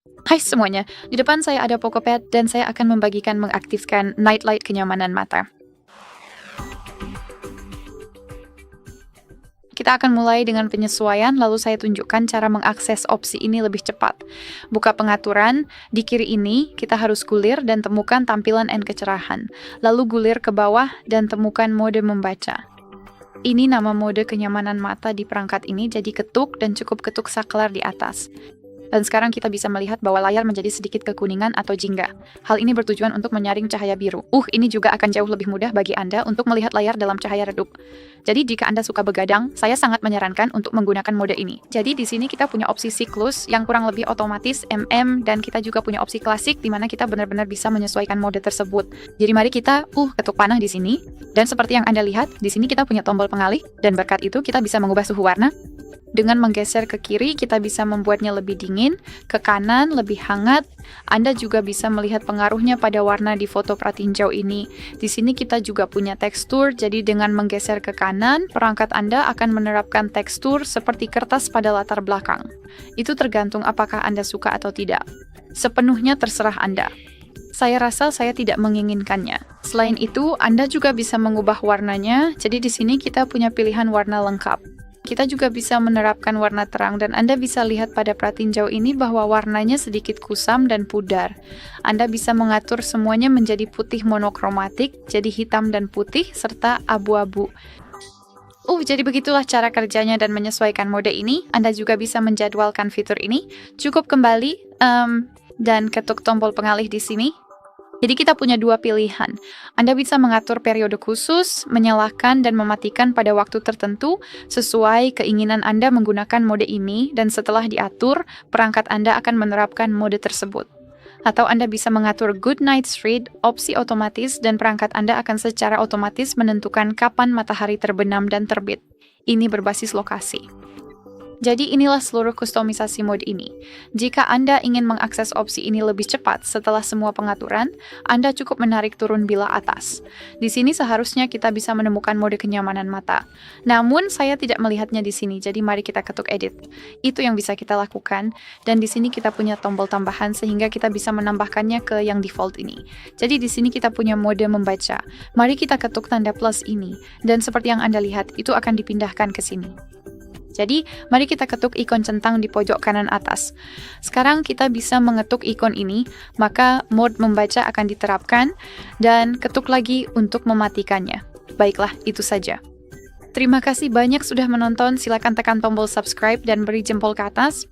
Hai semuanya, di depan saya ada Pokopet dan saya akan membagikan mengaktifkan Night Light kenyamanan mata. Kita akan mulai dengan penyesuaian, lalu saya tunjukkan cara mengakses opsi ini lebih cepat. Buka pengaturan, di kiri ini kita harus gulir dan temukan tampilan and kecerahan. Lalu gulir ke bawah dan temukan mode membaca. Ini nama mode kenyamanan mata di perangkat ini, jadi ketuk dan cukup ketuk saklar di atas. Dan sekarang kita bisa melihat bahwa layar menjadi sedikit kekuningan atau jingga. Hal ini bertujuan untuk menyaring cahaya biru. Ini juga akan jauh lebih mudah bagi Anda untuk melihat layar dalam cahaya redup. Jadi jika Anda suka begadang, saya sangat menyarankan untuk menggunakan mode ini. Jadi di sini kita punya opsi siklus yang kurang lebih otomatis MM, dan kita juga punya opsi klasik di mana kita benar-benar bisa menyesuaikan mode tersebut. Jadi mari kita ketuk panah di sini. Dan seperti yang Anda lihat, di sini kita punya tombol pengalih, dan berkat itu kita bisa mengubah suhu warna. Dengan menggeser ke kiri, kita bisa membuatnya lebih dingin, ke kanan lebih hangat. Anda juga bisa melihat pengaruhnya pada warna di foto pratinjau ini. Di sini kita juga punya tekstur, jadi dengan menggeser ke kanan, perangkat Anda akan menerapkan tekstur seperti kertas pada latar belakang. Itu tergantung apakah Anda suka atau tidak. Sepenuhnya terserah Anda. Saya rasa saya tidak menginginkannya. Selain itu, Anda juga bisa mengubah warnanya, jadi di sini kita punya pilihan warna lengkap. Kita juga bisa menerapkan warna terang, dan Anda bisa lihat pada pratinjau ini bahwa warnanya sedikit kusam dan pudar. Anda bisa mengatur semuanya menjadi putih monokromatik, jadi hitam dan putih, serta abu-abu. Jadi begitulah cara kerjanya dan menyesuaikan mode ini. Anda juga bisa menjadwalkan fitur ini. Cukup kembali dan ketuk tombol pengalih di sini. Jadi kita punya dua pilihan. Anda bisa mengatur periode khusus, menyalakan dan mematikan pada waktu tertentu sesuai keinginan Anda menggunakan mode ini, dan setelah diatur, perangkat Anda akan menerapkan mode tersebut. Atau Anda bisa mengatur Good Night's Read, opsi otomatis, dan perangkat Anda akan secara otomatis menentukan kapan matahari terbenam dan terbit. Ini berbasis lokasi. Jadi inilah seluruh kustomisasi mode ini. Jika Anda ingin mengakses opsi ini lebih cepat setelah semua pengaturan, Anda cukup menarik turun bilah atas. Di sini seharusnya kita bisa menemukan mode kenyamanan mata. Namun saya tidak melihatnya di sini, jadi mari kita ketuk edit. Itu yang bisa kita lakukan, dan di sini kita punya tombol tambahan sehingga kita bisa menambahkannya ke yang default ini. Jadi di sini kita punya mode membaca. Mari kita ketuk tanda plus ini, dan seperti yang Anda lihat, itu akan dipindahkan ke sini. Jadi, mari kita ketuk ikon centang di pojok kanan atas. Sekarang kita bisa mengetuk ikon ini, maka mode membaca akan diterapkan, dan ketuk lagi untuk mematikannya. Baiklah, itu saja. Terima kasih banyak sudah menonton, silakan tekan tombol subscribe dan beri jempol ke atas.